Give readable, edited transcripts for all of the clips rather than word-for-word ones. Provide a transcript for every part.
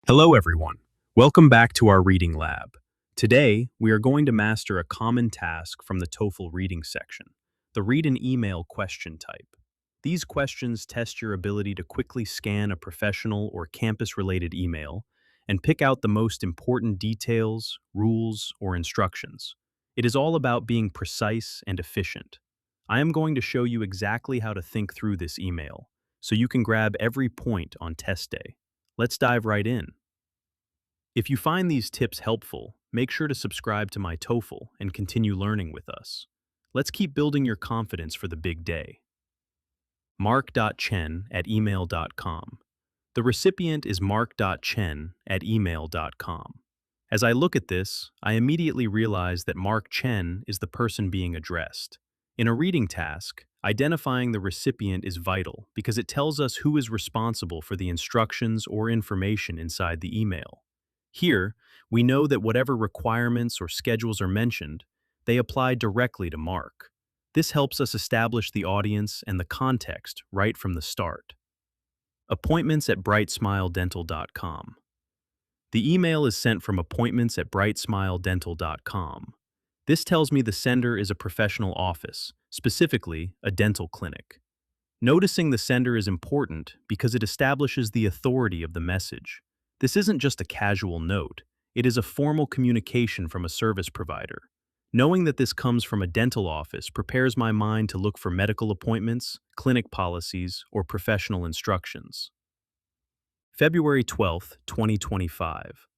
Hello, everyone. Welcome back to our reading lab. Today, we are going to master a common task from the TOEFL reading section, the read an email question type. These questions test your ability to quickly scan a professional or campus-related email and pick out the most important details, rules, or instructions. It is all about being precise and efficient. I am going to show you exactly how to think through this email, so you can grab every point on test day. Let's dive right in. If you find these tips helpful, make sure to subscribe to my TOEFL and continue learning with us. Let's keep building your confidence for the big day. mark.chen@email.com. The recipient is mark.chen@email.com. As I look at this, I immediately realize that Mark Chen is the person being addressed. In a reading task, identifying the recipient is vital because it tells us who is responsible for the instructions or information inside the email. Here, we know that whatever requirements or schedules are mentioned, they apply directly to Mark. This helps us establish the audience and the context right from the start. Appointments@brightsmiledental.com. The email is sent from appointments@brightsmiledental.com. This tells me the sender is a professional office, specifically a dental clinic. Noticing the sender is important because it establishes the authority of the message. This isn't just a casual note, it is a formal communication from a service provider. Knowing that this comes from a dental office prepares my mind to look for medical appointments, clinic policies, or professional instructions. February 12th, 2025.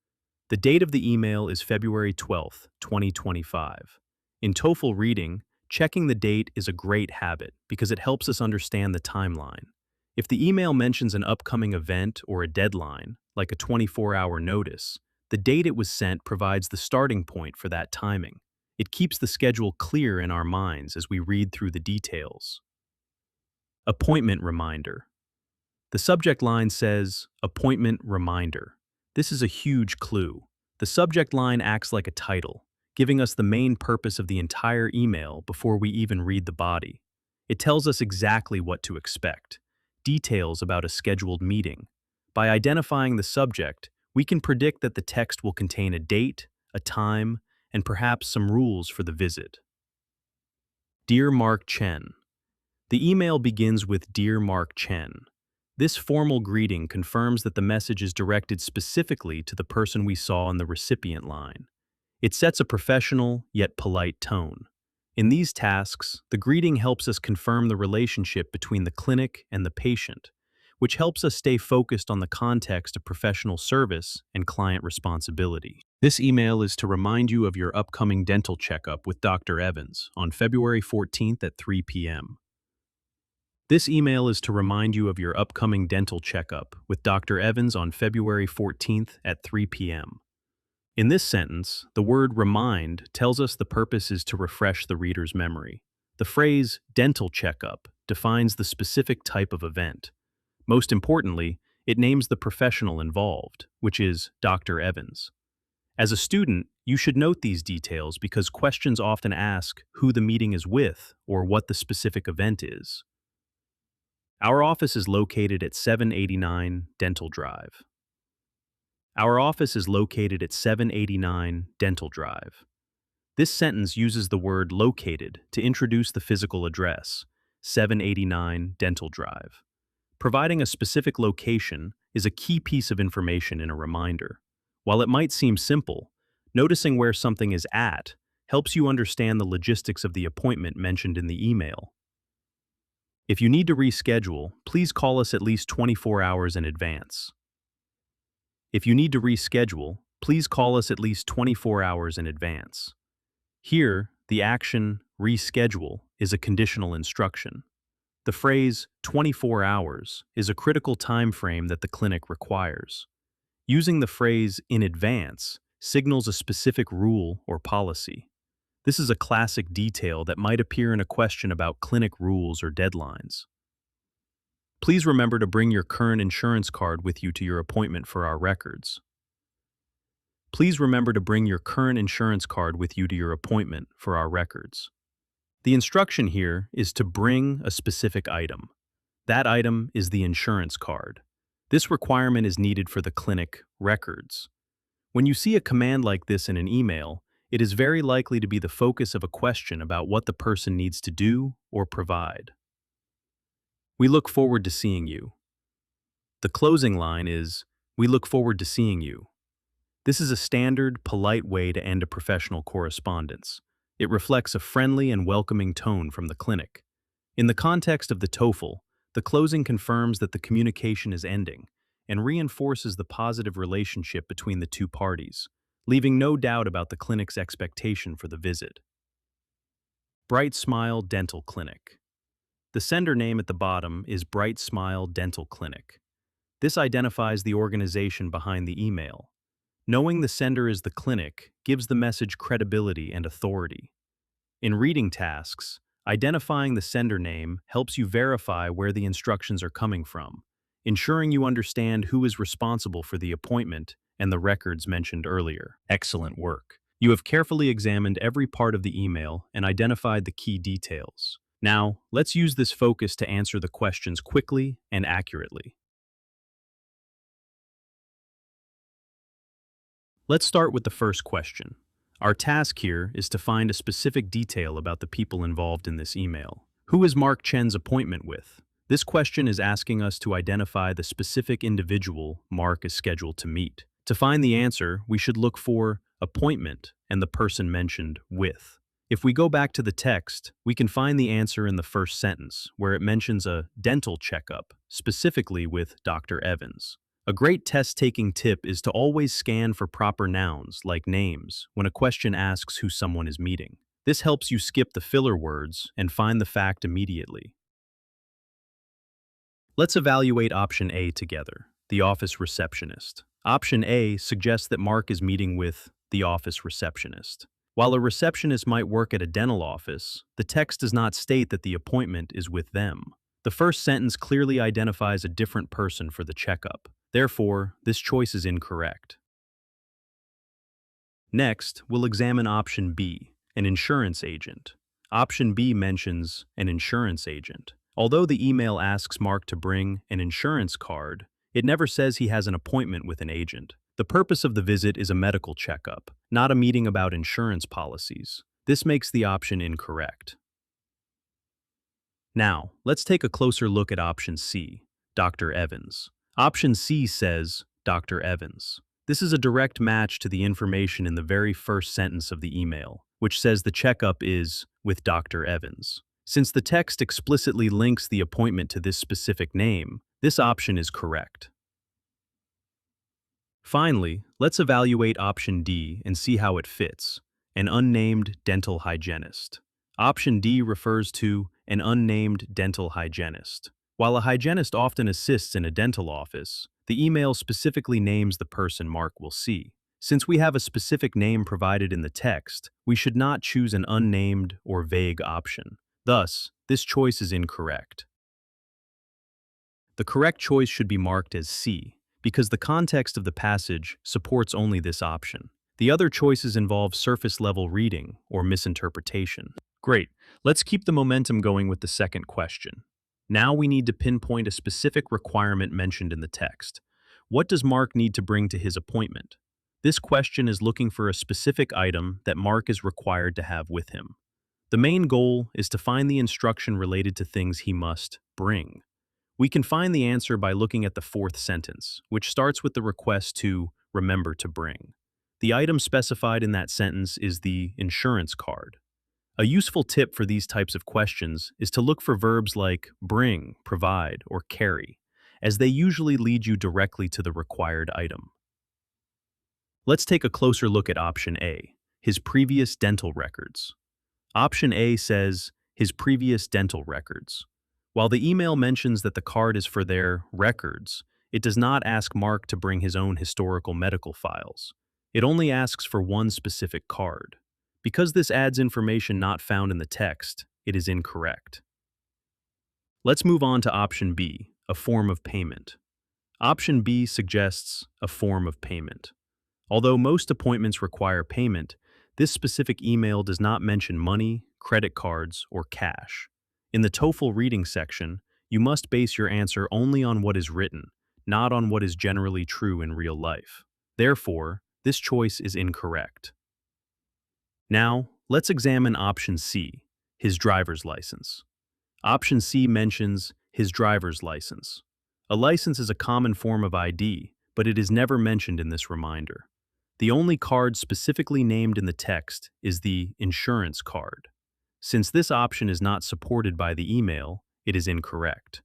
The date of the email is February 12th, 2025. In TOEFL reading, checking the date is a great habit because it helps us understand the timeline. If the email mentions an upcoming event or a deadline, like a 24-hour notice, the date it was sent provides the starting point for that timing. It keeps the schedule clear in our minds as we read through the details. Appointment reminder. The subject line says, "Appointment reminder." This is a huge clue. The subject line acts like a title, giving us the main purpose of the entire email before we even read the body. It tells us exactly what to expect, details about a scheduled meeting. By identifying the subject, we can predict that the text will contain a date, a time, and perhaps some rules for the visit. Dear Mark Chen. The email begins with Dear Mark Chen. This formal greeting confirms that the message is directed specifically to the person we saw in the recipient line. It sets a professional, yet polite tone. In these tasks, the greeting helps us confirm the relationship between the clinic and the patient, which helps us stay focused on the context of professional service and client responsibility. This email is to remind you of your upcoming dental checkup with Dr. Evans on February 14th at 3 p.m. This email is to remind you of your upcoming dental checkup with Dr. Evans on February 14th at 3 p.m. In this sentence, the word remind tells us the purpose is to refresh the reader's memory. The phrase dental checkup defines the specific type of event. Most importantly, it names the professional involved, which is Dr. Evans. As a student, you should note these details because questions often ask who the meeting is with or what the specific event is. Our office is located at 789 Dental Drive. Our office is located at 789 Dental Drive. This sentence uses the word located to introduce the physical address, 789 Dental Drive. Providing a specific location is a key piece of information in a reminder. While it might seem simple, noticing where something is at helps you understand the logistics of the appointment mentioned in the email. If you need to reschedule, please call us at least 24 hours in advance. If you need to reschedule, please call us at least 24 hours in advance. Here, the action, reschedule, is a conditional instruction. The phrase, 24 hours, is a critical time frame that the clinic requires. Using the phrase, in advance, signals a specific rule or policy. This is a classic detail that might appear in a question about clinic rules or deadlines. Please remember to bring your current insurance card with you to your appointment for our records. Please remember to bring your current insurance card with you to your appointment for our records. The instruction here is to bring a specific item. That item is the insurance card. This requirement is needed for the clinic records. When you see a command like this in an email, it is very likely to be the focus of a question about what the person needs to do or provide. We look forward to seeing you. The closing line is, "We look forward to seeing you." This is a standard, polite way to end a professional correspondence. It reflects a friendly and welcoming tone from the clinic. In the context of the TOEFL, the closing confirms that the communication is ending and reinforces the positive relationship between the two parties, leaving no doubt about the clinic's expectation for the visit. Bright Smile Dental Clinic. The sender name at the bottom is Bright Smile Dental Clinic. This identifies the organization behind the email. Knowing the sender is the clinic gives the message credibility and authority. In reading tasks, identifying the sender name helps you verify where the instructions are coming from, ensuring you understand who is responsible for the appointment and the records mentioned earlier. Excellent work. You have carefully examined every part of the email and identified the key details. Now, let's use this focus to answer the questions quickly and accurately. Let's start with the first question. Our task here is to find a specific detail about the people involved in this email. Who is Mark Chen's appointment with? This question is asking us to identify the specific individual Mark is scheduled to meet. To find the answer, we should look for appointment and the person mentioned with. If we go back to the text, we can find the answer in the first sentence, where it mentions a dental checkup, specifically with Dr. Evans. A great test-taking tip is to always scan for proper nouns, like names, when a question asks who someone is meeting. This helps you skip the filler words and find the fact immediately. Let's evaluate option A together, the office receptionist. Option A suggests that Mark is meeting with the office receptionist. While a receptionist might work at a dental office, the text does not state that the appointment is with them. The first sentence clearly identifies a different person for the checkup. Therefore, this choice is incorrect. Next, we'll examine option B, an insurance agent. Option B mentions an insurance agent. Although the email asks Mark to bring an insurance card, it never says he has an appointment with an agent. The purpose of the visit is a medical checkup, not a meeting about insurance policies. This makes the option incorrect. Now, let's take a closer look at option C, Dr. Evans. Option C says, Dr. Evans. This is a direct match to the information in the very first sentence of the email, which says the checkup is with Dr. Evans. Since the text explicitly links the appointment to this specific name, this option is correct. Finally, let's evaluate option D and see how it fits, an unnamed dental hygienist. Option D refers to an unnamed dental hygienist. While a hygienist often assists in a dental office, the email specifically names the person Mark will see. Since we have a specific name provided in the text, we should not choose an unnamed or vague option. Thus, this choice is incorrect. The correct choice should be marked as C, because the context of the passage supports only this option. The other choices involve surface-level reading or misinterpretation. Great. Let's keep the momentum going with the second question. Now we need to pinpoint a specific requirement mentioned in the text. What does Mark need to bring to his appointment? This question is looking for a specific item that Mark is required to have with him. The main goal is to find the instruction related to things he must bring. We can find the answer by looking at the fourth sentence, which starts with the request to remember to bring. The item specified in that sentence is the insurance card. A useful tip for these types of questions is to look for verbs like bring, provide, or carry, as they usually lead you directly to the required item. Let's take a closer look at option A, his previous dental records. Option A says, his previous dental records. While the email mentions that the card is for their records, it does not ask Mark to bring his own historical medical files. It only asks for one specific card. Because this adds information not found in the text, it is incorrect. Let's move on to option B, a form of payment. Option B suggests a form of payment. Although most appointments require payment, this specific email does not mention money, credit cards, or cash. In the TOEFL reading section, you must base your answer only on what is written, not on what is generally true in real life. Therefore, this choice is incorrect. Now, let's examine option C, his driver's license. Option C mentions his driver's license. A license is a common form of ID, but it is never mentioned in this reminder. The only card specifically named in the text is the insurance card. Since this option is not supported by the email, it is incorrect.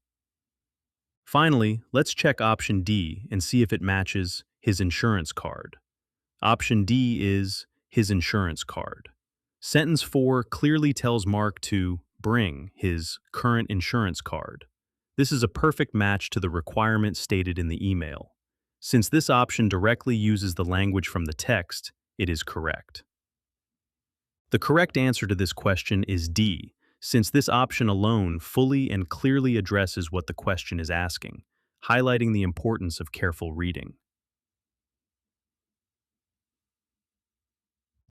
Finally, let's check option D and see if it matches his insurance card. Option D is his insurance card. Sentence 4 clearly tells Mark to bring his current insurance card. This is a perfect match to the requirement stated in the email. Since this option directly uses the language from the text, it is correct. The correct answer to this question is D, since this option alone fully and clearly addresses what the question is asking, highlighting the importance of careful reading.